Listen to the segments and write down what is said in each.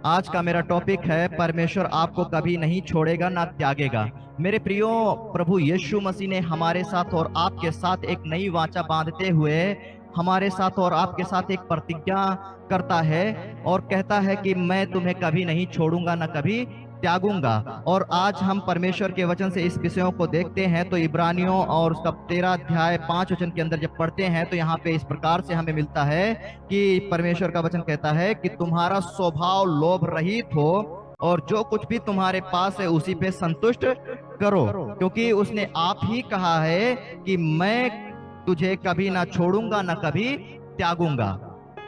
आज का मेरा टॉपिक है परमेश्वर आपको कभी नहीं छोड़ेगा ना त्यागेगा। मेरे प्रियो, प्रभु यीशु मसीह ने हमारे साथ और आपके साथ एक नई वाचा बांधते हुए हमारे साथ और आपके साथ एक प्रतिज्ञा करता है और कहता है कि मैं तुम्हें कभी नहीं छोड़ूंगा ना कभी त्यागूंगा। और आज हम परमेश्वर के वचन से इस विषयों को देखते हैं तो इब्रानियों और उसका 13 अध्याय 5 वचन के अंदर जब पढ़ते हैं तो यहाँ पे इस प्रकार से हमें मिलता है कि परमेश्वर का वचन कहता है कि तुम्हारा स्वभाव लोभ रहित हो और जो कुछ भी तुम्हारे पास है उसी पे संतुष्ट करो, क्योंकि उसने आप ही कहा है कि मैं तुझे कभी ना छोड़ूंगा ना कभी त्यागूंगा।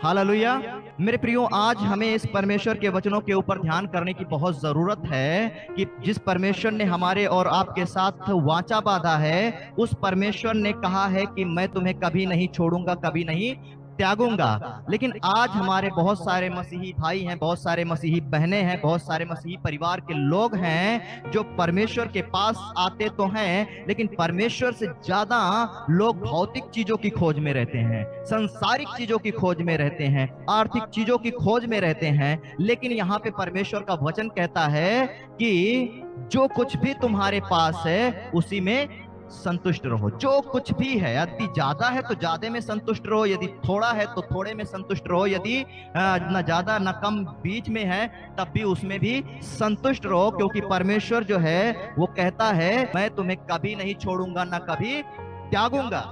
हालेलुया। मेरे प्रियो, आज हमें इस परमेश्वर के वचनों के ऊपर ध्यान करने की बहुत जरूरत है कि जिस परमेश्वर ने हमारे और आपके साथ वाचा बांधा है, उस परमेश्वर ने कहा है कि मैं तुम्हें कभी नहीं छोड़ूंगा, कभी नहीं त्यागूंगा। लेकिन आज हमारे बहुत सारे मसीही भाई हैं, बहुत सारे मसीही बहनें हैं, बहुत सारे मसीही परिवार के लोग हैं जो परमेश्वर के पास आते तो हैं, लेकिन परमेश्वर से ज्यादा लोग भौतिक चीजों की खोज में रहते हैं, सांसारिक चीजों की खोज में रहते हैं, आर्थिक चीजों की खोज में रहते हैं। लेकिन यहाँ पे परमेश्वर का वचन कहता है कि जो कुछ भी तुम्हारे पास है उसी में संतुष्ट रहो। जो कुछ भी है, यदि ज्यादा है तो ज्यादा में संतुष्ट रहो, यदि थोड़ा है तो थोड़े में संतुष्ट रहो, यदि न ज्यादा न कम बीच में है तब भी उसमें भी संतुष्ट रहो, क्योंकि परमेश्वर जो है वो कहता है मैं तुम्हें कभी नहीं छोड़ूंगा ना कभी त्यागूंगा।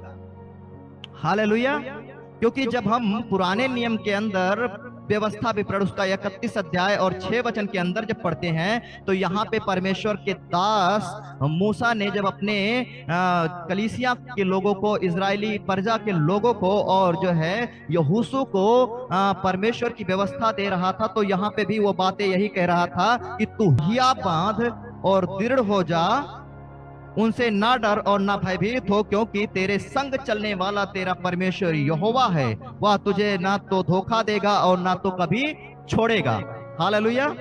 हालेलुया। क्योंकि जब हम पुराने नियम के अंदर व्यवस्था विवरण उसका 31 अध्याय और 6 वचन के अंदर जब पढ़ते हैं तो यहाँ पे परमेश्वर के दास मूसा ने जब अपने कलीसिया के लोगों को, इजरायली प्रजा के लोगों को और जो है यहोशू को परमेश्वर की व्यवस्था दे रहा था, तो यहाँ पे भी वो बातें यही कह रहा था कि तू हिया बांध और दृढ़ हो जा, उनसे ना डर और ना भयभीत हो, क्योंकि तेरे संग चलने वाला तेरा परमेश्वर यहोवा है, वह तुझे ना तो धोखा देगा और ना तो कभी छोड़ेगा। हालेलुया।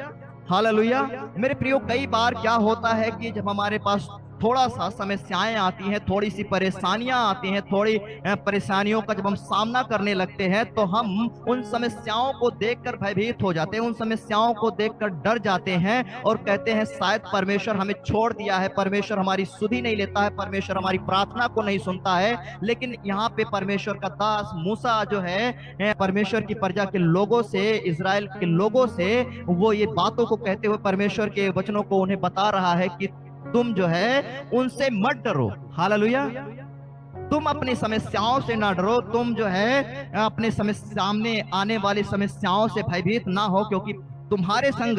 हालेलुया। मेरे प्रियो, कई बार क्या होता है कि जब हमारे पास थोड़ा सा समस्याएं आती हैं, थोड़ी सी परेशानियां आती हैं, थोड़ी परेशानियों का जब हम सामना करने लगते हैं तो हम उन समस्याओं को देखकर भयभीत हो जाते हैं, उन समस्याओं को देखकर डर जाते हैं और कहते हैं शायद परमेश्वर हमें छोड़ दिया है, परमेश्वर हमारी सुधि नहीं लेता है, परमेश्वर हमारी प्रार्थना को नहीं सुनता है। लेकिन यहाँ पे परमेश्वर का दास मूसा जो है परमेश्वर की प्रजा के लोगों से, इजराइल के लोगों से वो ये बातों को कहते हुए परमेश्वर के वचनों को उन्हें बता रहा है कि तुम जो है उनसे मत डरो। हालेलुया। तुम अपनी समस्याओं से ना डरो, तुम जो है अपने सामने आने वाली समस्याओं से भयभीत ना हो, क्योंकि तुम्हारे संग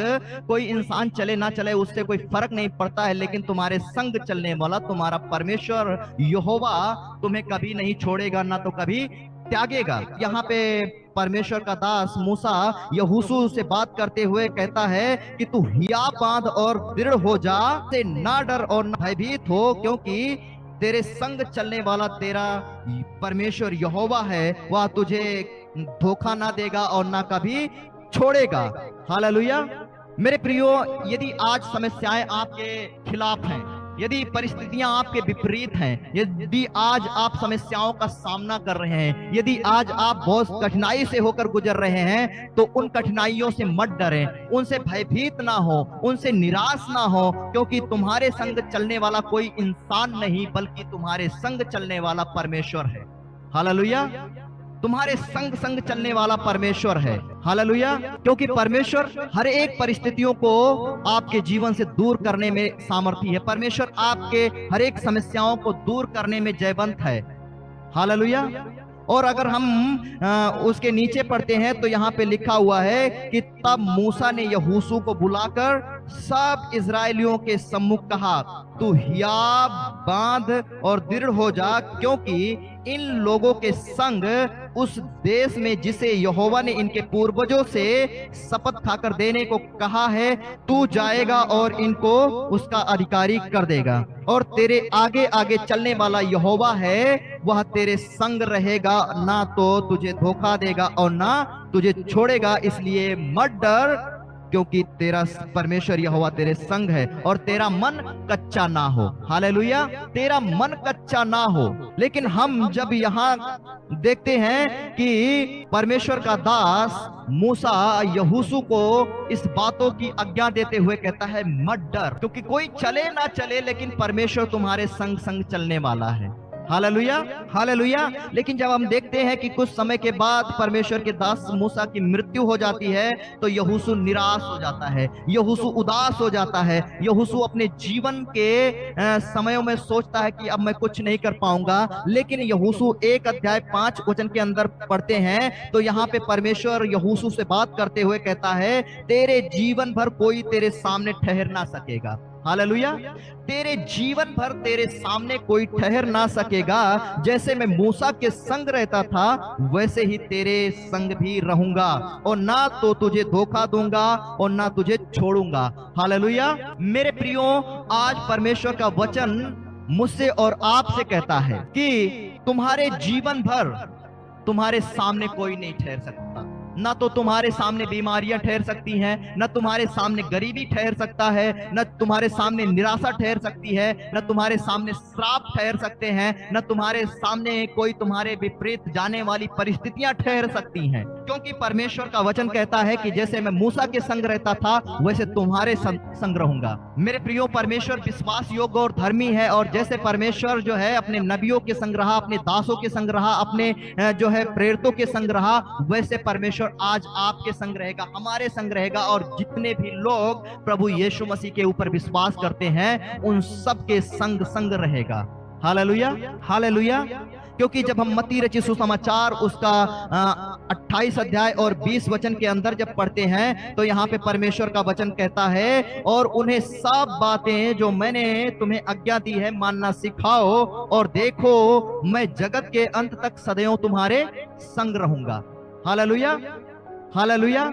कोई इंसान चले ना चले उससे कोई फर्क नहीं पड़ता है, लेकिन तुम्हारे संग चलने वाला तुम्हारा परमेश्वर यहोवा तुम्हें कभी नहीं छोड़ेगा ना तो कभी त्यागेगा। यहाँ पे परमेश्वर का दास मूसा यहोशू से बात करते हुए कहता है कि तू हिया बांध और दृढ़ हो जा, से ना डर और ना भयभीत हो, क्योंकि तेरे संग चलने वाला तेरा परमेश्वर यहोवा है, वह तुझे धोखा ना देगा और ना कभी छोड़ेगा। हालेलुया। मेरे प्रियो, यदि आज समस्याएं आपके खिलाफ हैं, यदि परिस्थितियां आपके विपरीत हैं, यदि आज आप समस्याओं का सामना कर रहे हैं, यदि आज आप बहुत कठिनाई से होकर गुजर रहे हैं, तो उन कठिनाइयों से मत डरें, उनसे भयभीत ना हो, उनसे निराश ना हो, क्योंकि तुम्हारे संग चलने वाला कोई इंसान नहीं बल्कि तुम्हारे संग चलने वाला परमेश्वर है। हालेलुया। तुम्हारे संग संग चलने वाला परमेश्वर है। हालेलुया। क्योंकि परमेश्वर हर एक परिस्थितियों को आपके जीवन से दूर करने में सामर्थी है, परमेश्वर आपके हर एक समस्याओं को दूर करने में जयवंत है। हालेलुया। और अगर हम उसके नीचे पढ़ते हैं तो यहाँ पे लिखा हुआ है कि तब मूसा ने यहोशू को बुलाकर सब इजरायलियों के सम्मुख कहा, तू हिया बांध और दृढ़ हो जा, क्योंकि इन लोगों के संग उस देश में जिसे यहोवा ने इनके पूर्वजों से शपथ खाकर देने को कहा है, तू जाएगा और इनको उसका अधिकारी कर देगा, और तेरे आगे आगे चलने वाला यहोवा है, वह तेरे संग रहेगा, ना तो तुझे धोखा देगा और ना तुझे छोड़ेगा, इसलिए मत डर क्योंकि तेरा परमेश्वर यहोवा तेरे संग है, और तेरा मन कच्चा ना हो। हालेलुया, तेरा मन कच्चा ना हो। लेकिन हम जब यहाँ देखते हैं कि परमेश्वर का दास मूसा यहोशू को इस बातों की आज्ञा देते हुए कहता है मत डर, क्योंकि कोई चले ना चले लेकिन परमेश्वर तुम्हारे संग संग चलने वाला है। Hallelujah, hallelujah. लेकिन जब हम देखते हैं कि कुछ समय के बाद परमेश्वर के दास मूसा की मृत्यु हो जाती है, तो यहोशू निराश हो जाता है, यहोशू उदास हो जाता है। यहोशू अपने जीवन के समयों में सोचता है कि अब मैं कुछ नहीं कर पाऊंगा। लेकिन यहोशू 1 अध्याय 5 वचन के अंदर पढ़ते हैं, तो यहाँ पे परमेश्वर यहोशू से बात करते हुए कहता है तेरे जीवन भर कोई तेरे सामने ठहर ना सकेगा। हालेलुया, तेरे जीवन भर तेरे सामने कोई ठहर ना सकेगा। जैसे मैं मूसा के संग रहता था वैसे ही तेरे संग भी रहूंगा, और ना तो तुझे धोखा दूंगा और ना तुझे छोड़ूंगा। हालेलुया। मेरे प्रियो, आज परमेश्वर का वचन मुझसे और आपसे कहता है कि तुम्हारे जीवन भर तुम्हारे सामने कोई नहीं ठहर सकता। ना तो तुम्हारे सामने बीमारियां ठहर सकती हैं, न तुम्हारे सामने गरीबी ठहर सकता है, न तुम्हारे सामने निराशा ठहर सकती है, न तुम्हारे सामने श्राप ठहर सकते हैं, न तुम्हारे सामने कोई तुम्हारे विपरीत जाने वाली परिस्थितियां ठहर सकती हैं। क्योंकि परमेश्वर का वचन कहता है कि जैसे मैं मूसा के संग रहता था वैसे तुम्हारे संग रहूंगा। मेरे प्रियो, परमेश्वर विश्वास योग्य और धर्मी है, और जैसे परमेश्वर जो है अपने नबियों के संग रहा, अपने दासों के संग रहा, अपने जो है प्रेरितों के संग रहा, वैसे परमेश्वर आज आपके संग रहेगा, हमारे संग रहेगा। और जितने भी लोग प्रभु यीशु मसीह के ऊपर विश्वास करते हैं उन सब के संग संग रहेगा। Hallelujah, hallelujah. क्योंकि जब हम मत्ती रचित सुसमाचार उसका 28 अध्याय और 20 वचन के अंदर जब पढ़ते हैं, तो यहाँ पे परमेश्वर का वचन कहता है और उन्हें सब बातें जो मैंने तुम्हें आज्ञा दी है मानना सिखाओ, और देखो मैं जगत के अंत तक सदैव तुम्हारे संग रहूंगा। Hallelujah, hallelujah.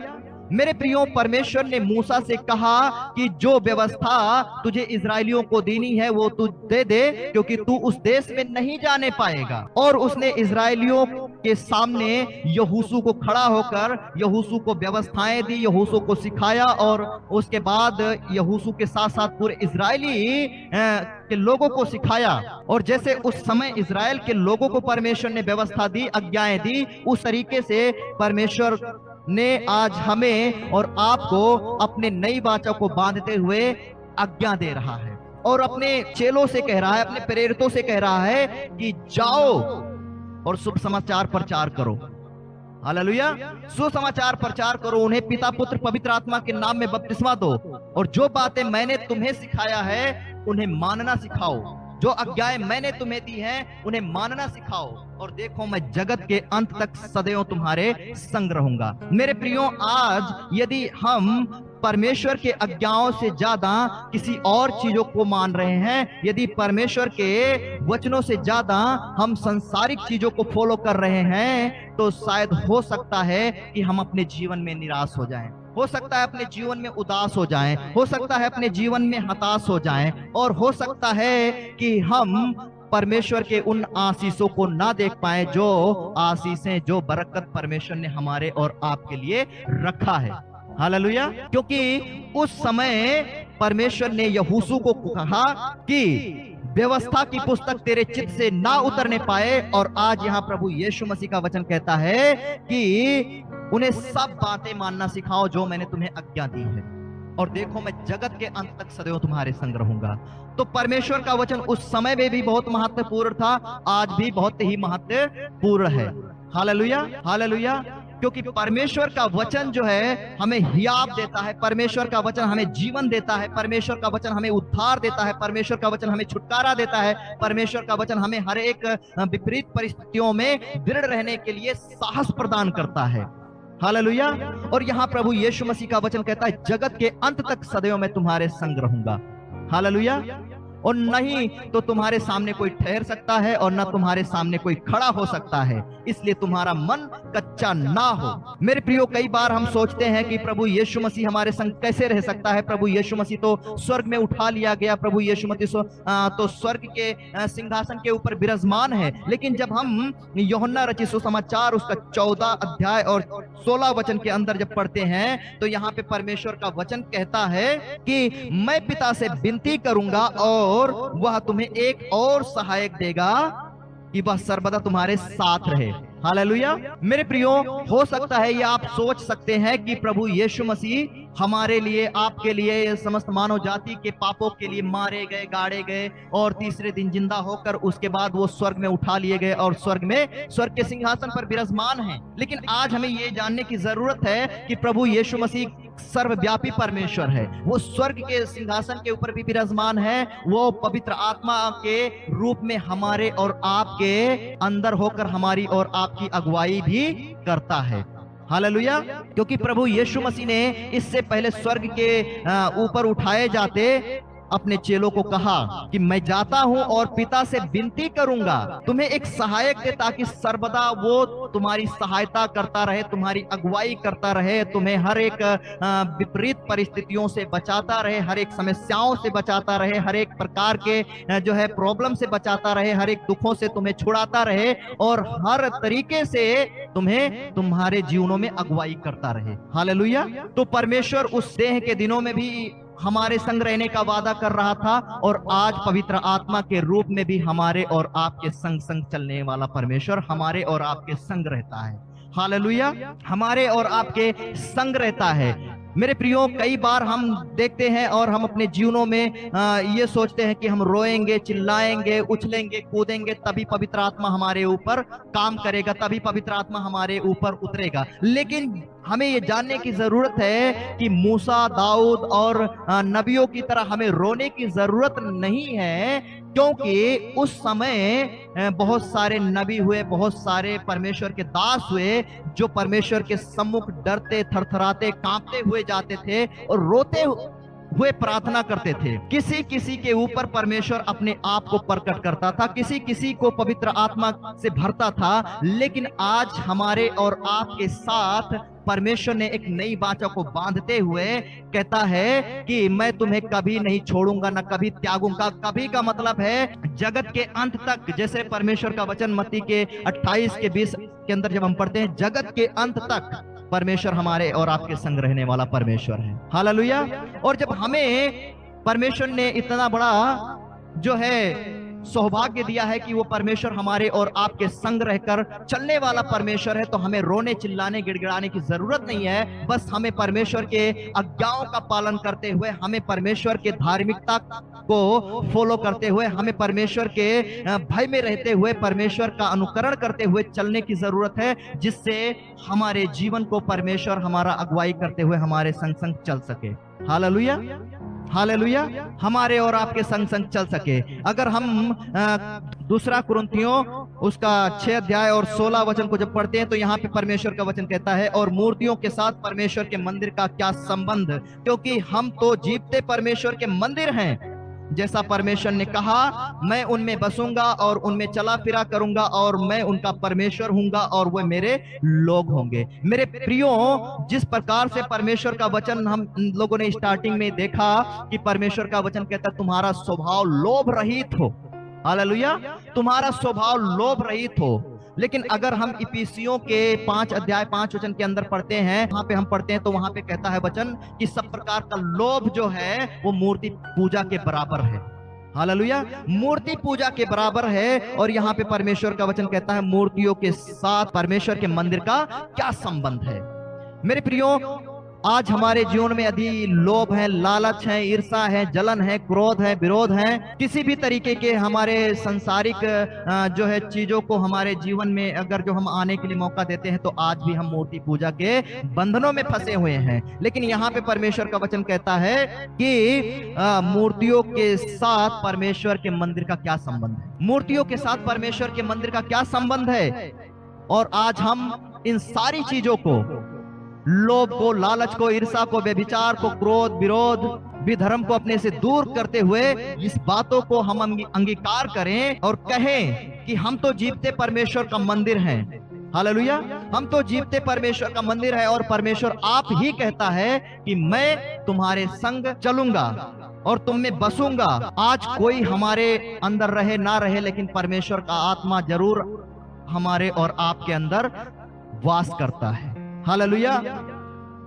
मेरे प्रियो, परमेश्वर ने मूसा से कहा कि जो व्यवस्था तुझे इजरायलियों को देनी है वो तू दे दे, क्योंकि तू उस देश में नहीं जाने पाएगा। और उसने इजरायलियों के सामने यहोशू को खड़ा होकर यहोशू को व्यवस्थाएं दी, यहोशू को सिखाया, और उसके बाद यहोशू के साथ साथ पूरे इजरायली के लोगों को सिखाया। और जैसे उस समय इजराइल के लोगों को परमेश्वर ने व्यवस्था दी, आज्ञाएं दी, उस तरीके से परमेश्वर ने आज हमें और आपको अपने नई वाचा को बांधते हुए आज्ञा दे रहा है, और अपने चेलों से कह रहा है, अपने प्रेरितों से कह रहा है कि जाओ और शुभ समाचार प्रचार करो। हालेलुया, सुसमाचार प्रचार करो, उन्हें पिता पुत्र पवित्र आत्मा के नाम में बपतिस्मा दो, और जो बातें मैंने तुम्हें सिखाया है उन्हें मानना सिखाओ, जो आज्ञाएं मैंने तुम्हें दी हैं उन्हें मानना सिखाओ, और देखो मैं जगत के अंत तक सदैव तुम्हारे संग रहूंगा। मेरे प्रियो, आज यदि हम परमेश्वर के आज्ञाओं से ज्यादा किसी और चीजों को मान रहे हैं, यदि परमेश्वर के वचनों से ज्यादा हम संसारिक चीजों को फॉलो कर रहे हैं, तो शायद हो सकता है कि हम अपने जीवन में निराश हो जाएं, हो सकता है अपने जीवन में उदास हो जाएं, हो सकता है अपने जीवन में हताश हो जाएं, और हो सकता है कि हम परमेश्वर के उन आशीषों को ना देख पाए जो आशीषें, जो बरकत परमेश्वर ने हमारे और आपके लिए रखा है। हालेलुया। क्योंकि उस समय परमेश्वर ने यहोशू को कहा कि व्यवस्था की पुस्तक तेरे चित्त से ना उतरने पाए, और आज यहाँ प्रभु यीशु मसीह का वचन कहता है कि उन्हें सब बातें मानना सिखाओ जो मैंने तुम्हें आज्ञा दी है, और देखो मैं जगत के अंत तक सदैव तुम्हारे संग रहूंगा। तो परमेश्वर का वचन उस समय में भी बहुत महत्वपूर्ण था, आज भी बहुत ही महत्वपूर्ण है। Hallelujah, hallelujah. क्योंकि परमेश्वर का वचन जो है हमें हियाव देता है, परमेश्वर का वचन हमें जीवन देता है, परमेश्वर का वचन हमें उद्धार देता है, परमेश्वर का वचन हमें छुटकारा देता है, परमेश्वर का वचन हमें हर एक विपरीत परिस्थितियों में दृढ़ रहने के लिए साहस प्रदान करता है। हालेलुया। और यहाँ प्रभु यीशु मसीह का वचन कहता है जगत के अंत तक सदैव मैं तुम्हारे संग रहूंगा। हालेलुया। और नहीं तो तुम्हारे सामने कोई ठहर सकता है और न तुम्हारे सामने कोई खड़ा हो सकता है, इसलिए तुम्हारा मन कच्चा ना हो। मेरे प्रियो, कई बार हम सोचते हैं कि प्रभु यीशु मसीह हमारे संग कैसे रह सकता है। प्रभु यीशु मसीह तो स्वर्ग में उठा लिया गया, प्रभु यीशु मसीह तो स्वर्ग के सिंहासन के ऊपर विराजमान है। लेकिन जब हम यूहन्ना रचित सुसमाचार उसका 14 अध्याय और 16 वचन के अंदर जब पढ़ते हैं तो यहाँ पे परमेश्वर का वचन कहता है कि मैं पिता से विनती करूंगा और वह तुम्हें एक और सहायक देगा कि वह सर्वदा तुम्हारे साथ रहे। हालेलुया। मेरे प्रियो, हो सकता है ये आप सोच सकते हैं कि प्रभु यीशु मसीह हमारे लिए, आपके लिए, समस्त मानव जाति के पापों के लिए मारे गए, गाड़े गए और तीसरे दिन जिंदा होकर उसके बाद वो स्वर्ग में उठा लिए गए और स्वर्ग के सिंहासन पर विराजमान हैं। लेकिन आज हमें ये जानने की जरूरत है कि प्रभु यीशु मसीह सर्वव्यापी परमेश्वर है। वो स्वर्ग के सिंहासन के ऊपर भी विराजमान है। वो पवित्र आत्मा के रूप में हमारे और आपके अंदर होकर हमारी और आपकी अगुवाई भी करता है। हालेलुया। क्योंकि प्रभु यीशु मसीह ने इससे पहले स्वर्ग के ऊपर उठाए जाते अपने चेलों को कहा कि मैं जाता हूं और पिता से विनती करूंगा तुम्हें एक सहायक दे, ताकि सर्वदा वो तुम्हारी सहायता करता रहे, तुम्हारी अगुवाई करता रहे, तुम्हें हर एक विपरीत परिस्थितियों से बचाता रहे, हर एक समस्याओं से बचाता रहे, हर एक प्रकार के जो है प्रॉब्लम से बचाता रहे, हर एक दुखों से तुम्हें छुड़ाता रहे और हर तरीके से तुम्हें तुम्हारे जीवनों में अगुवाई करता रहे। हालेलुया। तो परमेश्वर उस देह के दिनों में भी हमारे संग रहने का वादा कर रहा था और आज पवित्र आत्मा के रूप में भी हमारे और आपके संग संग चलने वाला परमेश्वर हमारे और आपके संग रहता है। हालेलुया। हमारे और आपके संग रहता है। मेरे प्रियो, कई बार हम देखते हैं और हम अपने जीवनों में ये सोचते हैं कि हम रोएंगे, चिल्लाएंगे, उछलेंगे, कूदेंगे, तभी पवित्र आत्मा हमारे ऊपर काम करेगा, तभी पवित्र आत्मा हमारे ऊपर उतरेगा। लेकिन हमें ये जानने की जरूरत है कि मूसा, दाऊद और नबियों की तरह हमें रोने की जरूरत नहीं है, क्योंकि उस समय बहुत सारे नबी हुए, बहुत सारे परमेश्वर के दास हुए जो परमेश्वर के सम्मुख डरते, थरथराते, कांपते हुए जाते थे और रोते हुए प्रार्थना करते थे। किसी किसी के ऊपर परमेश्वर अपने आप को प्रकट करता था, किसी किसी को पवित्र आत्मा से भरता था। लेकिन आज हमारे और आपके साथ परमेश्वर ने एक नई वाचा को बांधते हुए कहता है कि मैं तुम्हें कभी नहीं छोड़ूंगा, न कभी त्यागूंगा। कभी का मतलब है जगत के अंत तक। जैसे परमेश्वर का वचन मत्ती के 28 के 20 के अंदर जब हम पढ़ते हैं, जगत के अंत तक परमेश्वर हमारे और आपके संग रहने वाला परमेश्वर है। हालेलुया। और जब हमें परमेश्वर ने इतना बड़ा जो है सौभाग्य दिया है कि वो परमेश्वर हमारे और आपके संग रहकर चलने वाला परमेश्वर है, तो हमें रोने, चिल्लाने, गिड़गिड़ाने की जरूरत नहीं है। बस हमें परमेश्वर के आज्ञाओं का पालन करते हुए, हमें परमेश्वर के धार्मिकता को फॉलो करते हुए, हमें परमेश्वर के भय में रहते हुए, परमेश्वर का अनुकरण करते हुए चलने की जरूरत है, जिससे हमारे जीवन को परमेश्वर हमारा अगुवाई करते हुए हमारे संग संग चल सके। हालेलुया। हालेलुया। हमारे और आपके संग संग चल सके। अगर हम दूसरा कुरिन्थियों उसका 6 अध्याय और 16 वचन को जब पढ़ते हैं तो यहाँ पे परमेश्वर का वचन कहता है, और मूर्तियों के साथ परमेश्वर के मंदिर का क्या संबंध, क्योंकि हम तो जीवते परमेश्वर के मंदिर हैं। जैसा परमेश्वर ने कहा, मैं उनमें बसूंगा और उनमें चला फिरा करूंगा और मैं उनका परमेश्वर हूंगा और वो मेरे लोग होंगे। मेरे प्रियो, जिस प्रकार से परमेश्वर का वचन हम लोगों ने स्टार्टिंग में देखा कि परमेश्वर का वचन कहता है तुम्हारा स्वभाव लोभ रहित हो। हालेलुया। तुम्हारा स्वभाव लोभ रहित हो। लेकिन अगर हम इफिसियों के 5 अध्याय 5 वचन के अंदर पढ़ते हैं, वहां पे हम पढ़ते हैं तो वहां पे कहता है वचन कि सब प्रकार का लोभ जो है वो मूर्ति पूजा के बराबर है। हालेलुया। मूर्ति पूजा के बराबर है। और यहाँ पे परमेश्वर का वचन कहता है मूर्तियों के साथ परमेश्वर के मंदिर का क्या संबंध है। मेरे प्रियो, आज हमारे जीवन में यदि लोभ है, लालच है, ईर्षा है, जलन है, क्रोध है, विरोध है, किसी भी तरीके के हमारे संसारिक जो है चीजों को हमारे जीवन में अगर जो हम आने के लिए मौका देते हैं, तो आज भी हम मूर्ति पूजा के बंधनों में फंसे हुए हैं। लेकिन यहाँ पे परमेश्वर का वचन कहता है कि मूर्तियों के साथ परमेश्वर के मंदिर का क्या संबंध है। मूर्तियों के साथ परमेश्वर के मंदिर का क्या संबंध है। और आज हम इन सारी चीजों को, लोभ को, लालच को, ईर्षा को, व्यभिचार को, क्रोध, विरोध, विधर्म को अपने से दूर करते हुए इस बातों को हम अंगीकार करें और कहें कि हम तो जीवते परमेश्वर का मंदिर हैं। हालेलुया, हम तो जीवते परमेश्वर का मंदिर है और परमेश्वर आप ही कहता है कि मैं तुम्हारे संग चलूंगा और तुम में बसूंगा। आज कोई हमारे अंदर रहे ना रहे, लेकिन परमेश्वर का आत्मा जरूर हमारे और आपके अंदर वास करता है। हालेलुया।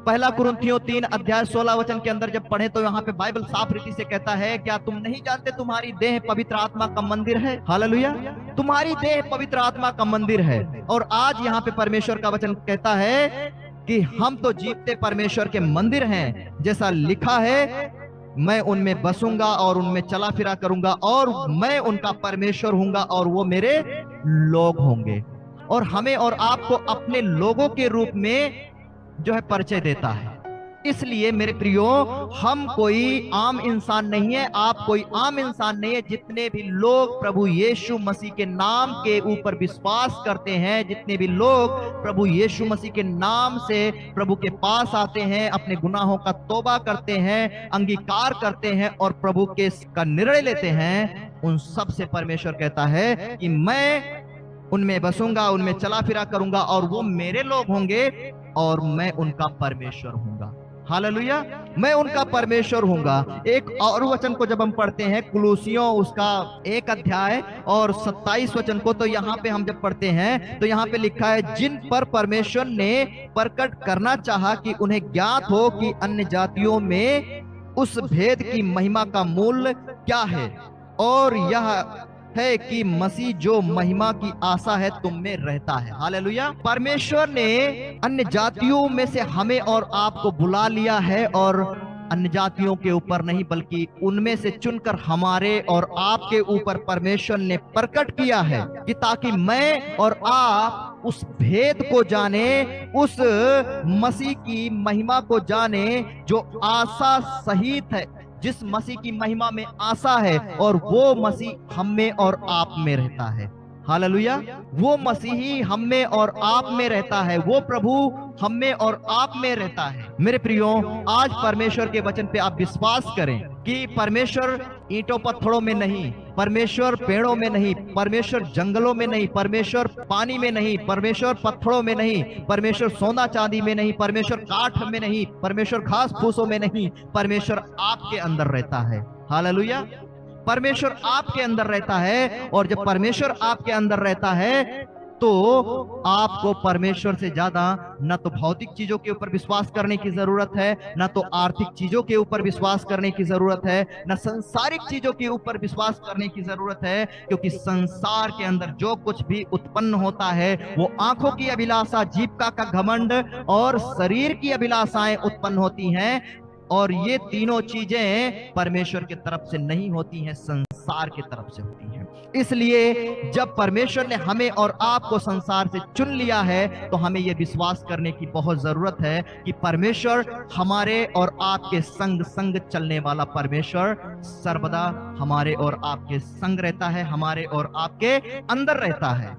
पहला कुरिन्थियों 3 अध्याय 16 वचन के अंदर जब पढ़े तो यहाँ पे बाइबल साफ रीति से कहता है, क्या तुम नहीं जानते तुम्हारी देह पवित्र आत्मा का मंदिर है? हालेलुया, तुम्हारी देह पवित्र आत्मा का मंदिर है। और आज यहाँ पे परमेश्वर का वचन कहता है कि हम तो जीवते परमेश्वर के मंदिर हैं, जैसा लिखा है, मैं उनमें बसूंगा और उनमें चला फिरा करूंगा और मैं उनका परमेश्वर हूंगा और वो मेरे लोग होंगे। और हमें और आपको अपने लोगों के रूप में जो है परिचय देता है। इसलिए मेरे प्रियो, हम कोई आम इंसान नहीं है, आप कोई आम इंसान नहीं है। जितने भी लोग प्रभु यीशु मसीह के नाम के ऊपर विश्वास करते हैं, जितने भी लोग प्रभु यीशु मसीह के नाम से प्रभु के पास आते हैं, अपने गुनाहों का तौबा करते हैं, अंगीकार करते हैं और प्रभु के का निर्णय लेते हैं, उन सब से परमेश्वर कहता है कि मैं उनमें बसूंगा, उनमें चला फिरा करूंगा और वो मेरे लोग होंगे और मैं उनका परमेश्वर हूंगा। हालेलुया, मैं उनका परमेश्वर हूंगा। एक और वचन को जब हम पढ़ते हैं, कुलूसियों उसका 1 अध्याय और 27 वचन को, तो यहाँ पे हम जब पढ़ते हैं तो यहाँ पे लिखा है, जिन पर परमेश्वर ने प्रकट करना चाहा कि उन्हें ज्ञात हो कि अन्य जातियों में उस भेद की महिमा का मूल्य क्या है, और यह है कि मसीह जो महिमा की आशा है तुम में रहता है। हालेलुया। परमेश्वर ने अन्य जातियों में से हमें और आपको बुला लिया है, और अन्य जातियों के ऊपर नहीं बल्कि उनमें से चुनकर हमारे और आपके ऊपर परमेश्वर ने प्रकट किया है कि ताकि मैं और आप उस भेद को जाने, उस मसीह की महिमा को जाने जो आशा सहित है, जिस मसीह की महिमा में आशा है और वो मसीह हम में और आप में रहता है। हालेलुया, वो मसीही हम में और आप में रहता है, वो प्रभु हम में और आप में रहता है। मेरे प्रियो, आज परमेश्वर के वचन पे आप विश्वास करें कि परमेश्वर ईंटों पत्थरों में नहीं, परमेश्वर पेड़ों में नहीं, परमेश्वर जंगलों में नहीं, परमेश्वर पानी में नहीं, परमेश्वर पत्थरों में नहीं, परमेश्वर सोना चांदी में नहीं, परमेश्वर काठ में नहीं, परमेश्वर घास फूसों में नहीं, परमेश्वर आपके अंदर रहता है। हालेलुया, परमेश्वर आपके अंदर रहता है। और जब परमेश्वर आपके अंदर रहता है तो आपको परमेश्वर से ज्यादा न तो भौतिक चीजों के ऊपर विश्वास करने की जरूरत है, न तो आर्थिक चीजों के ऊपर विश्वास करने की जरूरत है, न संसारिक चीजों के ऊपर विश्वास करने की जरूरत है। क्योंकि संसार के अंदर जो कुछ भी उत्पन्न होता है वो आंखों की अभिलाषा, जीविका का घमंड और शरीर की अभिलाषाएं उत्पन्न होती हैं, और ये तीनों चीजें परमेश्वर की तरफ से नहीं होती हैं, संसार की तरफ से होती हैं। इसलिए जब परमेश्वर ने हमें और आपको संसार से चुन लिया है तो हमें यह विश्वास करने की बहुत जरूरत है कि परमेश्वर हमारे और आपके संग संग चलने वाला परमेश्वर सर्वदा हमारे और आपके संग रहता है, हमारे और आपके अंदर रहता है।